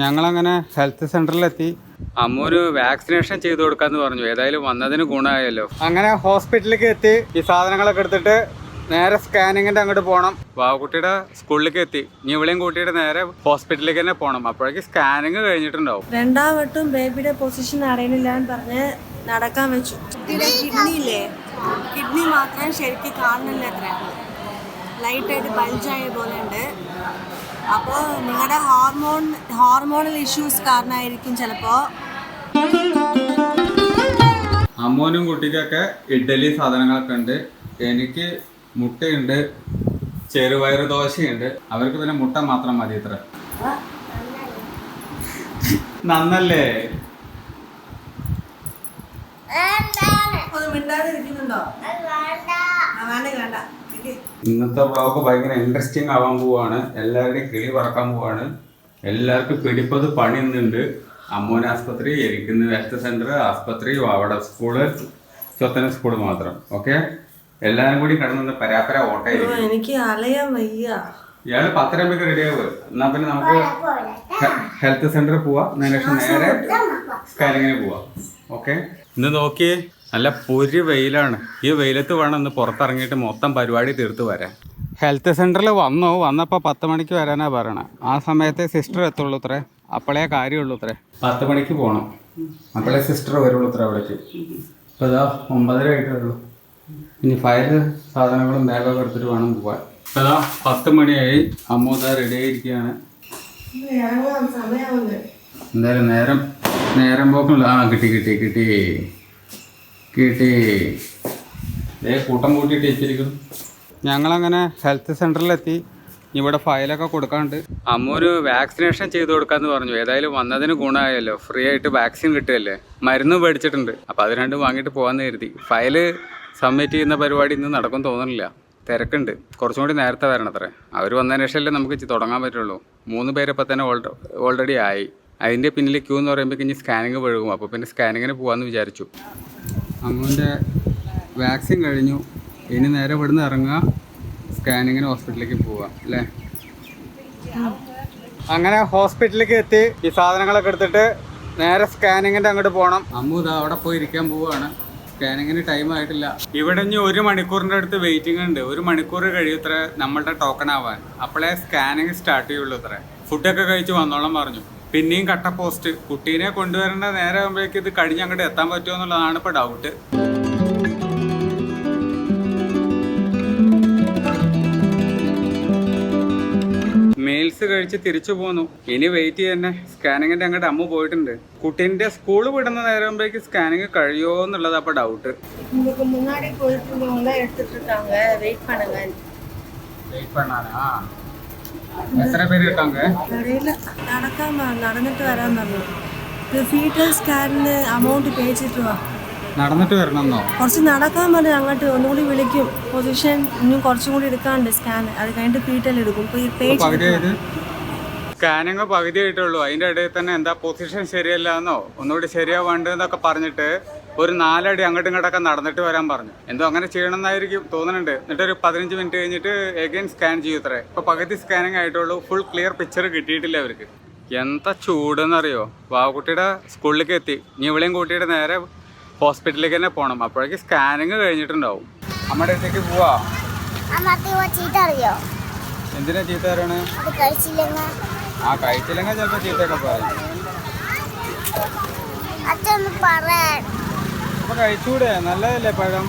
ഞങ്ങളങ്ങനെ ഹെൽത്ത് സെന്ററിലെത്തി. അമ്മ ഒരു വാക്സിനേഷൻ ചെയ്ത് കൊടുക്കാന്ന് പറഞ്ഞു. ഏതായാലും വന്നതിന് ഗുണമായല്ലോ. അങ്ങനെ ഹോസ്പിറ്റലിലേക്ക് എത്തി. ഈ സാധനങ്ങളൊക്കെ എടുത്തിട്ട് നേരെ സ്കാനിങ്ങിന്റെ അങ്ങോട്ട് പോകണം. വാവുകുട്ടിയുടെ സ്കൂളിലേക്ക് എത്തി. ഇനി ഇവിടെയും കൂട്ടിയിട്ട് നേരെ ഹോസ്പിറ്റലിലേക്ക് തന്നെ പോകണം. അപ്പോഴേക്ക് സ്കാനിങ് കഴിഞ്ഞിട്ടുണ്ടാവും. രണ്ടാം വട്ടം ബേബിയുടെ പൊസിഷൻ അറിയുന്നില്ല എന്ന് പറഞ്ഞ് നടക്കാൻ വെച്ചു. കിഡ്നിയില്ലേ, കിഡ്നി മാത്രം ശരിക്കും കാണുന്നില്ല, അത്ര ലൈറ്റായിട്ട് ബൾജായ പോലെ ഉണ്ട്. അപ്പോൾ നിങ്ങളുടെ ഹോർമോണൽ ഇഷ്യൂസ് കാരണമായിരിക്കും ചിലപ്പോൾ. അമ്മോനും കുട്ടിക്കൊക്കെ ഇഡ്ഡലി സാധനങ്ങളൊക്കെ ഉണ്ട്. എനിക്ക് മുട്ടയുണ്ട്, ചെറുപയറ് ദോശയുണ്ട്. അവർക്ക് പിന്നെ മുട്ട മാത്രം മതി. ഇത്ര നന്നല്ലേ? ഇന്നത്തെ വ്ളോഗ് ഭയങ്കര ഇൻട്രസ്റ്റിംഗ് ആവാൻ പോവാണ്. എല്ലാവരുടെയും കിളി പറക്കാൻ പോവാണ്. എല്ലാവർക്കും പിടിപ്പത് പണി ഇന്നുണ്ട്. അമ്മോന ആസ്പത്രി, എരിക്കുന്ന ഹെൽത്ത് സെന്റർ, ആസ്പത്രി, അവിടെ സ്കൂള്, ചൊത്തന സ്കൂള് മാത്രം. ഓക്കെ, എല്ലാരും കൂടി കിടന്നു പരാപ്പര ഓട്ടായിരിക്കും. എനിക്ക് അലയാൻ വയ്യ. ഇയാള് 10:30 റെഡി ആവുക. എന്നാ പിന്നെ നമുക്ക് ഹെൽത്ത് സെന്ററിൽ പോവാം. അതിനുശേഷം നേരെ സ്കാനിങ്ങിന് പോവാം. ഓക്കെ, ഇന്ന് നോക്കിയേ, നല്ല പൊരി വെയിലാണ്. ഈ വെയിലത്ത് വേണം ഇന്ന് പുറത്തിറങ്ങിയിട്ട് മൊത്തം പരിപാടി തീർത്ത് വരാൻ. ഹെൽത്ത് സെന്ററിൽ വന്നപ്പോൾ 10 മണിക്ക് വരാനാ പറയണേ. ആ സമയത്തെ സിസ്റ്റർ എത്തുള്ളൂ അത്രേ. അപ്പോഴേ കാര്യമുള്ളൂ അത്രേ. 10 മണിക്ക് പോകണം. അപ്പോഴേ സിസ്റ്റർ വരുള്ളൂ അത്ര അവിടേക്ക്. ഇപ്പോൾ ഇതാ 9:30 ആയിട്ടേ ഉള്ളൂ. ഇനി ഫയൽ സാധനങ്ങളും ബാഗൊക്കെ എടുത്തിട്ട് വേണം പോവാൻ. ഇപ്പോൾ ഇതാ 10 മണിയായി. അമ്മ ഇതാ റെഡി ആയിരിക്കുകയാണ്. എന്തായാലും നേരം പോക്കുള്ള. ആ കിട്ടി കൂട്ടം കൂട്ടിയിട്ട് വെച്ചിരിക്കുന്നു. ഞങ്ങളങ്ങനെ ഹെൽത്ത് സെന്ററിലെത്തി. ഇവിടെ ഫയലൊക്കെ കൊടുക്കാണ്ട്. അമ്മ ഒരു വാക്സിനേഷൻ ചെയ്ത് കൊടുക്കാന്ന് പറഞ്ഞു. ഏതായാലും വന്നതിന് ഗുണമായല്ലോ. ഫ്രീ ആയിട്ട് വാക്സിൻ കിട്ടുകയല്ലേ. മരുന്ന് മേടിച്ചിട്ടുണ്ട്. അപ്പോൾ അത് രണ്ടും വാങ്ങിയിട്ട് പോകാമെന്ന് കരുതി. ഫയല് സബ്മിറ്റ് ചെയ്യുന്ന പരിപാടി ഇന്ന് നടക്കും തോന്നുന്നില്ല. തിരക്കുണ്ട്. കുറച്ചും കൂടി നേരത്തെ വരണം അത്രേ. അവർ വന്നതിന് ശേഷമല്ലേ നമുക്ക് തുടങ്ങാൻ പറ്റുള്ളൂ. 3 പേര് ഇപ്പം തന്നെ ഓൾറെഡി ആയി. അതിൻ്റെ പിന്നിൽ ക്യൂ എന്ന് പറയുമ്പോൾ ഇനി സ്കാനിങ് വഴുകും. അപ്പോൾ പിന്നെ സ്കാനിങ്ങിന് പോകാമെന്ന് വിചാരിച്ചു. അമ്മൂൻ്റെ വാക്സിൻ കഴിഞ്ഞു. ഇനി നേരെ ഇവിടുന്ന് ഇറങ്ങുക, സ്കാനിങ്ങിന് ഹോസ്പിറ്റലിലേക്ക് പോവുക അല്ലേ. അങ്ങനെ ഹോസ്പിറ്റലിലേക്ക് എത്തി. ഈ സാധനങ്ങളൊക്കെ എടുത്തിട്ട് നേരെ സ്കാനിങ്ങിൻ്റെ അങ്ങോട്ട് പോകണം. അമ്മു ഇതാ അവിടെ പോയി ഇരിക്കാൻ പോവുകയാണ്. സ്കാനിങ്ങിന് ടൈം ആയിട്ടില്ല. ഇവിടെ ഇനി 1 മണിക്കൂറിൻ്റെ അടുത്ത് വെയിറ്റിംഗ് ഉണ്ട്. 1 മണിക്കൂർ കഴിയുത്ര നമ്മളുടെ ടോക്കൺ ആവാൻ. അപ്പോഴേ സ്കാനിങ് സ്റ്റാർട്ട് ചെയ്യുള്ളൂ അത്ര. ഫുഡൊക്കെ കഴിച്ച് വന്നോളം പറഞ്ഞു. പിന്നെയും കട്ട പോസ്റ്റ്. കുട്ടീനെ കൊണ്ടുവരേണ്ട നേരെ ആകുമ്പോഴേക്ക് ഇത് കഴിഞ്ഞ് അങ്ങോട്ട് എത്താൻ പറ്റുമോ എന്നുള്ളതാണ് ഇപ്പോൾ ഡൗട്ട്. മെയിൽസ് കഴിച്ച് തിരിച്ചു പോന്നു. ഇനി വെയിറ്റ് ചെയ്യന്നെ. സ്കാനിങ്ങിന്റെ അങ്ങോട്ട് അമ്മ പോയിട്ടുണ്ട്. കുട്ടീന്റെ സ്കൂള് വിടുന്ന നേരം ആകുമ്പോഴേക്ക് സ്കാനിങ് കഴിയുമോ എന്നുള്ളത് അപ്പൊ ഡൗട്ട്. മുന്നാടി പോയിട്ട് എടുത്തിട്ടാங்க വെയിറ്റ് பண்ணுங்க. വെയിറ്റ് பண்ணானா? എത്ര പേര് இருக்காங்க? അറിയില്ല. നടന്നിട്ട് വരാൻ പറഞ്ഞു. ഫീറ്റൽ സ്കാനിന് അമൗണ്ട് പേ ചെയ്തിട്ട് വാ. നടന്നിട്ട് വരണമെന്നോ? കുറച്ച് നടക്കാൻ പറഞ്ഞു. അങ്ങോട്ട് ഒന്നുകൂടി വിളിക്കും. പൊസിഷൻ ഇനിയും കുറച്ചും കൂടി എടുക്കാണ്ട് സ്കാൻ. അത് കഴിഞ്ഞിട്ട് ഫീറ്റൽ എടുക്കും. സ്കാനിങ് പകുതി ആയിട്ടുള്ളൂ. അതിന്റെ ഇടയിൽ തന്നെ എന്താ പൊസിഷൻ ശരിയല്ല എന്നോ ഒന്നുകൂടി ശരിയാവേണ്ടതെന്നൊക്കെ പറഞ്ഞിട്ട് ഒരു 4 അടി അങ്ങോട്ടും ഇങ്ങോട്ടൊക്കെ നടന്നിട്ട് വരാൻ പറഞ്ഞു. എന്തോ അങ്ങനെ ചെയ്യണമെന്നായിരിക്കും തോന്നുന്നുണ്ട്. എന്നിട്ട് ഒരു 15 മിനിറ്റ് കഴിഞ്ഞിട്ട് എഗൈൻ സ്കാൻ ചെയ്യൂത്രേ. ഇപ്പൊ പകുതി സ്കാനിങ് ആയിട്ടുള്ളൂ. ഫുൾ ക്ലിയർ പിക്ചർ കിട്ടിയിട്ടില്ല അവർക്ക്. എന്താ ചൂടെന്നറിയോ. വാവുകുട്ടിയുടെ സ്കൂളിലേക്ക് എത്തി. ഇനി ഇവിടെയും കൂട്ടിയിട്ട് നേരെ ഹോസ്പിറ്റലിലേക്ക് തന്നെ പോകണം. അപ്പോഴേക്ക് സ്കാനിങ് കഴിഞ്ഞിട്ടുണ്ടാവും. നമ്മുടെ അടുത്തേക്ക് പോവാ. എന്തിനാ ചീത്ത പറയണേ? ആ കഴിച്ചില്ലെങ്കിൽ ചിലപ്പോ ചീത്തയൊക്കെ പറയും. അപ്പൊ കഴിച്ചൂടെ? നല്ലതല്ലേ പഴം?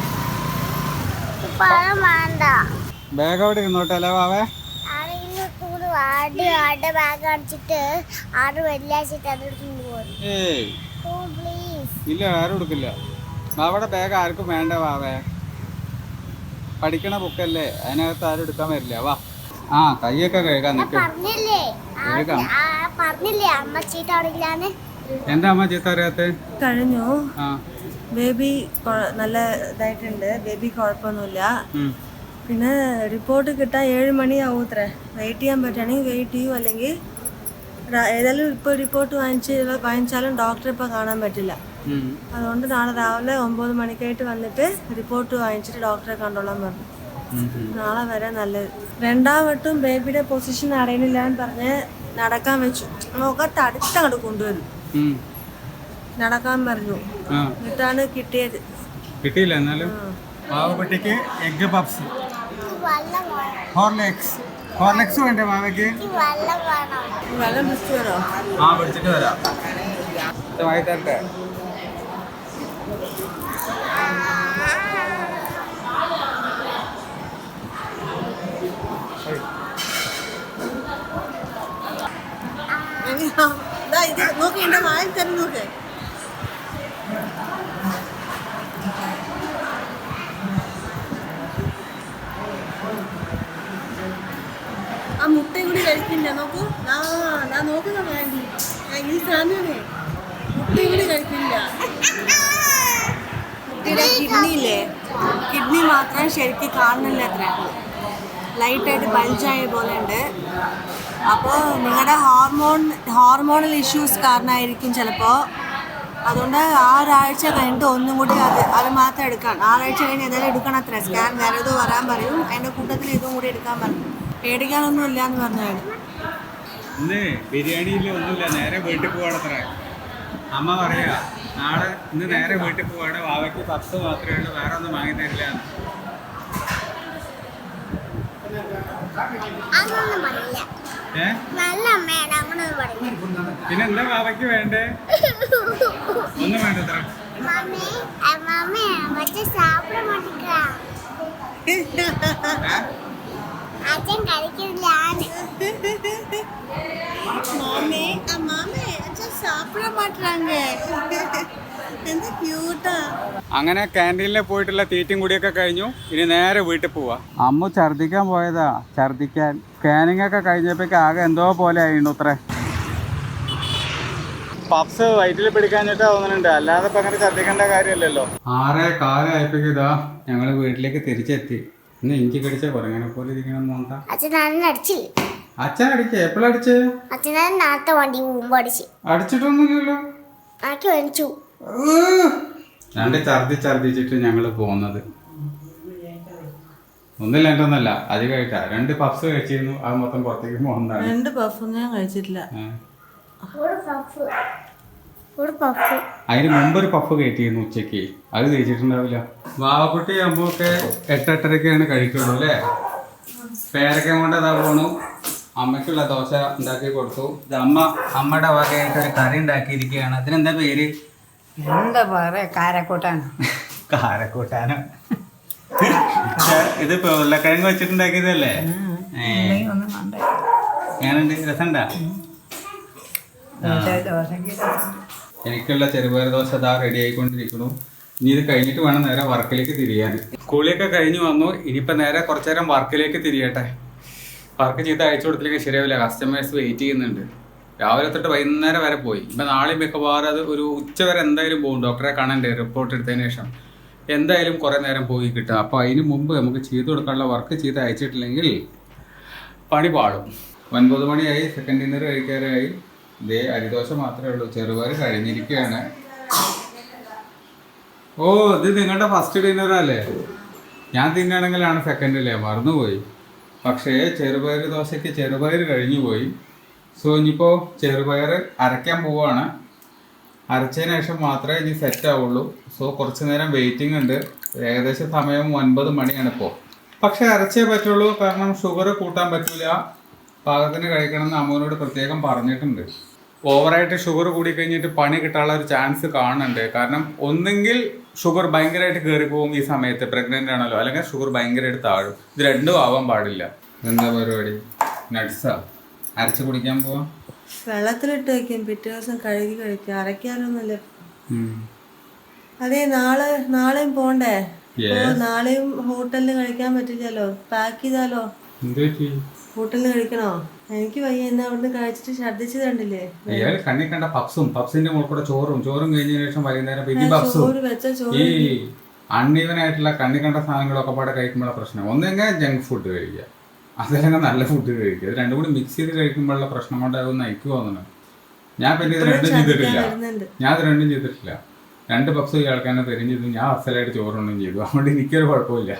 ബാഗ് അവിടെ ഇരുന്നോട്ടെ അല്ലേ വാവേ? ഏയ് ഇല്ല, ആരും എടുക്കില്ല. വാവയുടെ ബാഗ് ആർക്കും വേണ്ട വാവേ. പഠിക്കണ ബുക്കല്ലേ, അതിനകത്ത് ആരും എടുക്കാൻ വരില്ല. വാ. ആ കൈയൊക്കെ കഴുകാൻ നിൽക്കും. എന്താ അമ്മ ചീത്ത അറിയാത്ത? കഴിഞ്ഞു. ബേബി നല്ല ഇതായിട്ടുണ്ട്. ബേബി കുഴപ്പമൊന്നുമില്ല. പിന്നെ റിപ്പോർട്ട് കിട്ടാൻ 7 മണിയാവും അത്രേ. വെയിറ്റ് ചെയ്യാൻ പറ്റുകയാണെങ്കിൽ വെയിറ്റ് ചെയ്യും. അല്ലെങ്കിൽ ഏതായാലും ഇപ്പോൾ റിപ്പോർട്ട് വാങ്ങിച്ചാലും ഡോക്ടറെ ഇപ്പോൾ കാണാൻ പറ്റില്ല. അതുകൊണ്ട് നാളെ രാവിലെ 9 മണിക്കായിട്ട് വന്നിട്ട് റിപ്പോർട്ട് വാങ്ങിച്ചിട്ട് ഡോക്ടറെ കണ്ടോളാൻ പറഞ്ഞു. നാളെ വരെ നല്ലത്. രണ്ടാം വട്ടം ബേബിയുടെ പൊസിഷൻ അറിയുന്നില്ല എന്ന് പറഞ്ഞ് നടക്കാൻ വെച്ചു. മുഖത്ത് അടുത്തങ്ങോട്ട് കൊണ്ടുവരും. നടക്കാൻ പറഞ്ഞു. എന്നിട്ടാണ് കിട്ടിയത്. കിട്ടിയില്ല. എന്നാലും പാവക്കുട്ടിക്ക് എഗ് പപ്സ്, ഹോർലിക്സ് വേണ്ടേ മാവയ്ക്ക്? വെള്ളം പിടിച്ചു വരോ? ആ പിടിച്ചിട്ട് വരാം. തരട്ടെ. ഇത് നോക്കി എന്റെ വായിൽ തന്നെ നോക്ക്. ആ മുട്ടയും കൂടി കഴിക്കില്ല. നോക്കൂ, ഞാൻ നോക്കുന്ന വേണ്ടി ഈ സാധനമേ മുട്ടയും കൂടി കഴിക്കില്ല. കുട്ടിയുടെ കിഡ്നിയില്ലേ, കിഡ്നി മാത്രം ശരിക്കും കാണുന്നില്ല. അത്ര ലൈറ്റായിട്ട് ബൾജായ പോലെ ഉണ്ട്. അപ്പോൾ നിങ്ങളുടെ ഹോർമോണൽ ഇഷ്യൂസ് കാരണമായിരിക്കും ചിലപ്പോൾ. അതുകൊണ്ട് 6 ആഴ്ച കഴിഞ്ഞിട്ട് ഒന്നും കൂടി അത് മാത്രം എടുക്കണം. 6 ആഴ്ച കഴിഞ്ഞ് ഏതായാലും എടുക്കണം. അത്ര സ്കാൻ വേറെ ഇത് വരാൻ പറയും. അതിൻ്റെ കൂട്ടത്തിൽ ഇതും കൂടി എടുക്കാൻ പറയും. പേടിക്കാനൊന്നും ഇല്ല എന്ന് പറഞ്ഞാൽ ഇന്ന് ബിരിയാണിയിൽ ഒന്നുമില്ല, നേരെ വീട്ടിൽ പോവാണത്രേ. അമ്മ പറയാ നാളെ ഇന്ന് നേരെ വീട്ടിൽ പോവാണ്, വാവയ്ക്ക് പപ്സ് മാത്രമേ ഉള്ളൂ, വേറെ ഒന്നും വാങ്ങി തരില്ല. പിന്നെ എന്താ വാവയ്ക്ക് വേണ്ടേ? ഒന്നും വേണ്ടത്ര. അങ്ങനെ ക്യാൻറ്റീനിൽ പോയിട്ടുള്ള തീറ്റും കൂടിയൊക്കെ കഴിഞ്ഞു. ഇനി നേരെ വീട്ടിൽ പോവാ. അമ്മ ഛർദിക്കാൻ പോയതാ. ഛർദിക്കാൻ സ്കാനിങ് ഒക്കെ കഴിഞ്ഞപ്പോഴേക്ക് ആകെ എന്തോ പോലെ ആയിരുന്നു അത്രേ. പപ്സ് വയറ്റിൽ പിടിക്കാഞ്ഞിട്ട് തോന്നുന്നുണ്ട്, അല്ലാതെ ഇപ്പൊ അങ്ങനെ ഛർദിക്കേണ്ട കാര്യമല്ലല്ലോ. 6:15 ആയപ്പോഴേക്ക് ഇതാ ഞങ്ങള് വീട്ടിലേക്ക് തിരിച്ചെത്തി. ഇന്ന് എനിക്ക് കടിച്ച കുറങ്ങനെ പോലെ ഇരിക്കണം നോട്ടാ. അച്ഛൻ അടിച്ചേ? എപ്പോഴടിച്ചേ? അടിച്ചിട്ടൊന്നുമില്ലല്ലോ. 2 ഛർദിച്ചിട്ട് ഞങ്ങള് പോന്നത്. ഒന്നില്ല രണ്ടൊന്നല്ല, അധികമായിട്ടാ. 2 പഫ്സ് കഴിച്ചിരുന്നു, അത് മൊത്തം പുറത്തേക്ക് പോകുന്നതാണ്. 2 പഫൊന്നും ഞാൻ കഴിച്ചിട്ടില്ല. അതിന് മുമ്പൊരു പഫ് കയറ്റിയിരുന്നു ഉച്ചക്ക്, അത് കഴിച്ചിട്ടുണ്ടാവില്ല. വാവക്കുട്ടി അമ്പൊക്കെ 8-8:30 കഴിക്കുള്ളൂ അല്ലേ? പേരക്ക കൊണ്ട് അതാ പോണു. അമ്മയ്ക്കുള്ള ദോശ ഉണ്ടാക്കി കൊടുത്തു. ഇത് അമ്മയുടെ വകയായിട്ട് ഒരു കറി ഉണ്ടാക്കിയിരിക്കുകയാണ്. അതിനെന്താ പേര്? എന്താ പറയാ, കാരക്കൂട്ടാനോ? കാരക്കൂട്ടാനോ? ഇത് ഉരുളക്കിഴങ്ങ് വെച്ചിട്ടുണ്ടാക്കിയതല്ലേ? ഞാനുണ്ട്. രസമുണ്ടാ? എനിക്കുള്ള ചെറുപയർ ദോശ അതാ റെഡി ആയിക്കൊണ്ടിരിക്കുന്നു. ഇനി ഇത് കഴിഞ്ഞിട്ട് വേണം നേരെ വർക്കിലേക്ക് തിരിയാൻ. സ്കൂളിലേക്ക് കഴിഞ്ഞ് വന്നു. ഇനിയിപ്പോൾ നേരെ കുറച്ചു നേരം വർക്കിലേക്ക് തിരിയട്ടെ. വർക്ക് ചെയ്ത് അയച്ചു കൊടുത്തില്ലെങ്കിൽ ശരിയാവില്ല, കസ്റ്റമേഴ്സ് വെയിറ്റ് ചെയ്യുന്നുണ്ട്. രാവിലെ തൊട്ട് വൈകുന്നേരം വരെ പോയി. ഇപ്പം നാളെ മിക്കവാറും അത് ഒരു ഉച്ച വരെ എന്തായാലും പോകും. ഡോക്ടറെ കാണണ്ടേ റിപ്പോർട്ട് എടുത്തതിന് ശേഷം. എന്തായാലും കുറേ നേരം പോയി കിട്ടുക. അപ്പോൾ അതിന് മുമ്പ് നമുക്ക് ചെയ്തു കൊടുക്കാനുള്ള വർക്ക് ചെയ്ത് അയച്ചിട്ടില്ലെങ്കിൽ പണി പാടും. 9 മണിയായി, സെക്കൻഡ് ഡിന്നർ കഴിക്കാറായി. ഇതേ അരിദോശ മാത്രമേ ഉള്ളൂ, ചെറുപയർ കഴിഞ്ഞിരിക്കുകയാണ്. ഓ, ഇത് നിങ്ങളുടെ ഫസ്റ്റ് ഡിന്നറല്ലേ? ഞാൻ തിന്നുകയാണെങ്കിലാണ് സെക്കൻഡില്ലേ, മറന്നുപോയി. പക്ഷേ ചെറുപയർ ദോശയ്ക്ക് ചെറുപയർ കഴിഞ്ഞു പോയി. സോ ഇനിയിപ്പോൾ ചെറുപയർ അരയ്ക്കാൻ പോവുകയാണ്. അരച്ചതിന് ശേഷം മാത്രമേ ഇനി സെറ്റ് ആവുള്ളൂ. സോ കുറച്ച് നേരം വെയിറ്റിംഗ് ഉണ്ട്. ഏകദേശം സമയം 9 മണിയാണ് ഇപ്പോൾ. പക്ഷേ അരച്ചേ പറ്റുള്ളൂ, കാരണം ഷുഗർ കൂട്ടാൻ പറ്റില്ല. പാകത്തിന് കഴിക്കണമെന്ന് അമ്മൂനോട് പ്രത്യേകം പറഞ്ഞിട്ടുണ്ട്. ഓവറായിട്ട് ഷുഗർ കൂടി കഴിഞ്ഞിട്ട് പണി കിട്ടാനുള്ള ഒരു ചാൻസ് കാണുന്നുണ്ട്. കാരണം ഒന്നെങ്കിൽ ഷുഗർ ഭയങ്കരമായിട്ട് കയറി പോകും ഈ സമയത്ത്, പ്രഗ്നൻ്റ് ആണല്ലോ, അല്ലെങ്കിൽ ഷുഗർ ഭയങ്കരമായിട്ട് താഴും. ഇത് രണ്ടും ആവാൻ പാടില്ല. എന്താ പരിപാടി? നട്ട്സാ അരച്ച് കുടിക്കാൻ പോവാം. വെള്ളത്തിലിട്ട് വയ്ക്കും, പിറ്റേ ദിവസം കഴുകി കഴിക്കും. അരയ്ക്കാനൊന്നുമില്ല. അതെ, നാളെയും പോണ്ടേ? നാളെയും ഹോട്ടലിൽ കഴിക്കാൻ പറ്റില്ലല്ലോ. പാക്ക് ചെയ്താലോ? ഹോട്ടലിൽ കഴിക്കണോ? എനിക്ക് വയ്യ. എന്നാ അവിടുന്ന് കഴിച്ചിട്ട് ഛർദ്ദിച്ചത് കണ്ടില്ലേ? കണ്ണി കണ്ട പപ്സിന്റെ മുകളിൽ കൂടെ ചോറും കഴിഞ്ഞതിന് ശേഷം വൈകുന്നേരം വലിയ പപ്സും. ഈ അൺഈവനായിട്ടുള്ള കണ്ണി കണ്ട സാധനങ്ങളൊക്കെ പാടെ കഴിക്കുമ്പോഴുള്ള പ്രശ്നം. ഒന്നെങ്കിൽ ജങ്ക് ഫുഡ് കഴിക്കുക, അതല്ലെങ്കിൽ നല്ല ഫുഡ് കഴിക്കുക. ഇത് രണ്ടും കൂടി മിക്സ് ചെയ്ത് കഴിക്കുമ്പോഴുള്ള പ്രശ്നം കൊണ്ടാകുമെന്ന് എനിക്ക് തോന്നുന്നു. ഞാൻ പിന്നെ ഇത് രണ്ടും ചെയ്തിട്ടില്ല. 2 പപ്സ് ഇയാൾക്കാനെ തരും ചെയ്തു. ഞാൻ അസലായിട്ട് ചോറുണ്ടും ചെയ്തു. അതുകൊണ്ട് എനിക്കൊരു കുഴപ്പമില്ല.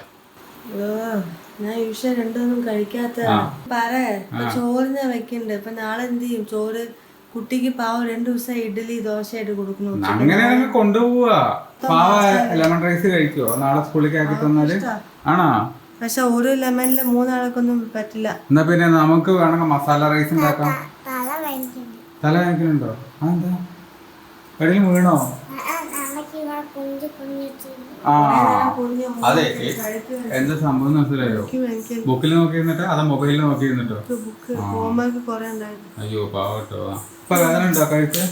ഞാൻ യൂഷ്വൽ രണ്ടൊന്നും കഴിക്കാത്ത ചോറ് ഞാൻ വെക്കണ്ട്. ഇപ്പൊ നാളെ എന്ത് ചെയ്യും? ചോറ് കുട്ടിക്ക് പാവം 2 ദിവസം ഇഡ്ഡലി ദോശയായിട്ട് കൊടുക്കുന്നു. അങ്ങനെയാണെങ്കിൽ കൊണ്ടുപോവാ. പാവ ലെമൺ റൈസ് കഴിക്കുവോ നാളെ സ്കൂളിലേക്ക് ആക്കി തന്നാല്? ആണോ? പക്ഷെ ഒരു ലെമണില് 3 ആൾക്കൊന്നും പറ്റില്ല. എന്നാ പിന്നെ നമുക്ക് വേണമെങ്കിൽ മസാല റൈസ് ഉണ്ടാക്കാം. തല വേദനിക്കുന്നുണ്ടോ? അതെന്താ? എവിടെയും വീണോ? ആ അതെ, എന്താ സംഭവം മനസ്സിലായോ? ബുക്കിൽ നോക്കിയിരുന്നിട്ട് അതാ മൊബൈലിൽ നോക്കിയിരുന്നിട്ടോ? അയ്യോ പാവട്ടോ. ഇപ്പൊ വേദന ഉണ്ടോ കഴുത്ത്?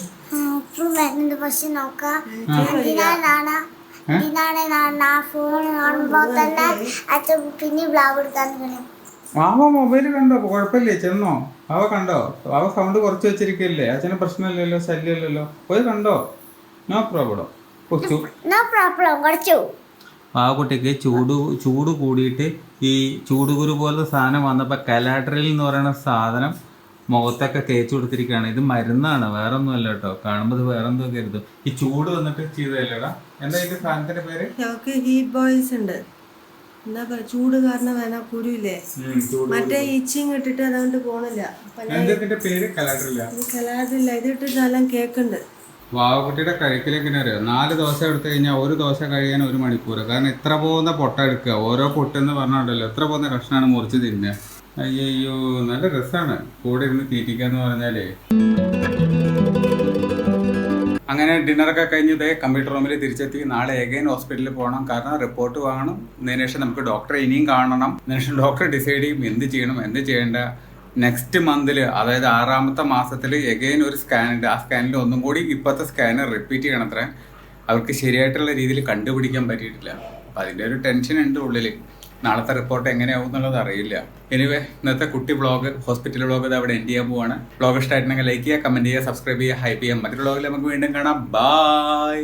അവ മൊബൈല് കണ്ടോ? കുഴപ്പമില്ലേ? ചെന്നോ? അവ കണ്ടോ? അവ സൗണ്ട് കുറച്ച് വെച്ചിരിക്കല്ലേ? അച്ഛന് പ്രശ്നമില്ലല്ലോ, ശല്യമില്ലല്ലോ. പോയി കണ്ടോ? No problem. ആ കുട്ടിക്ക് ചൂട് കൂടിയിട്ട് ഈ ചൂടുകുരു പോലത്തെ സാധനം വന്നപ്പോൾ കലാട്രൽ എന്ന് പറയുന്ന സാധനം മുഖത്തൊക്കെ തേച്ച് കൊടുത്തിരിക്കുകയാണ്. ഇത് മരുന്നാണ്, വേറെ ഒന്നുമല്ല കേട്ടോ. കാണുമ്പോൾ ഇത് വേറെ എന്തോ കരുതും. ഈ ചൂട് വന്നിട്ട് ചെയ്തല്ലേടാ? എന്താ ഇതിന്റെ സാധനത്തിന്റെ പേര്? ഹീറ്റ് ബോയ്സ് ഉണ്ട്. എന്താ പറയാ, ചൂട് കാരണം വേന കുരുവില്ലേ, മറ്റേ ഇച്ചിങ് ഇട്ടിട്ട് അതുകൊണ്ട് പോണില്ല. കലാട്രില്ല, ഇത് ഇട്ടിട്ട് നല്ല കേക്കുണ്ട്. വാവക്കുട്ടിയുടെ കഴിക്കലേക്ക് അറിയോ? 4 ദോശ എടുത്തു കഴിഞ്ഞാൽ 1 ദോശ കഴിയാൻ 1 മണിക്കൂർ. കാരണം ഇത്ര പോകുന്ന പൊട്ട എടുക്കുക. ഓരോ പൊട്ടെന്ന് പറഞ്ഞുണ്ടല്ലോ, എത്ര പോകുന്ന കഷ്ണമാണ് മുറിച്ച് തിന്നുക. അയ്യോ നല്ല രസമാണ് കൂടെ ഇരുന്ന് തീറ്റിക്കാന്ന് പറഞ്ഞാലേ. അങ്ങനെ ഡിന്നറൊക്കെ കഴിഞ്ഞത് കമ്പ്യൂട്ടർ റൂമിൽ തിരിച്ചെത്തി. നാളെ എഗൈൻ ഹോസ്പിറ്റലിൽ പോകണം. കാരണം റിപ്പോർട്ട് വാങ്ങണം. ഇതിന് ശേഷം നമുക്ക് ഡോക്ടറെ ഇനിയും കാണണം. ഇതിനുശേഷം ഡോക്ടർ ഡിസൈഡ് ചെയ്യും എന്ത് ചെയ്യണം എന്ത് ചെയ്യേണ്ട. നെക്സ്റ്റ് മന്തിൽ, അതായത് 6ാമത്തെ മാസത്തിൽ എഗെയിൻ ഒരു സ്കാൻ ഉണ്ട്. ആ സ്കാനിൽ ഒന്നും കൂടി ഇപ്പോഴത്തെ സ്കാനർ റിപ്പീറ്റ് ചെയ്യണം. അത്ര അവർക്ക് ശരിയായിട്ടുള്ള രീതിയിൽ കണ്ടുപിടിക്കാൻ പറ്റിയിട്ടില്ല. അപ്പം അതിൻ്റെ ഒരു ടെൻഷൻ ഉണ്ട് ഉള്ളിൽ. നാളത്തെ റിപ്പോർട്ട് എങ്ങനെയാവും എന്നുള്ളത് അറിയില്ല. എനിവേ, ഇന്നത്തെ കുട്ടി വ്ളോഗ്, ഹോസ്പിറ്റൽ വ്ളോഗ് ഇത് അവിടെ എൻഡ് ചെയ്യാൻ പോവാണ്. വ്ളോഗ് ഇഷ്ടമായിട്ടുണ്ടെങ്കിൽ ലൈക്ക് ചെയ്യുക, കമൻറ്റ് ചെയ്യുക, സബ്സ്ക്രൈബ് ചെയ്യുക, ഹൈപ്പ് ചെയ്യുക. മറ്റൊരു വ്ളോഗിൽ നമുക്ക് വീണ്ടും കാണാം. ബൈ.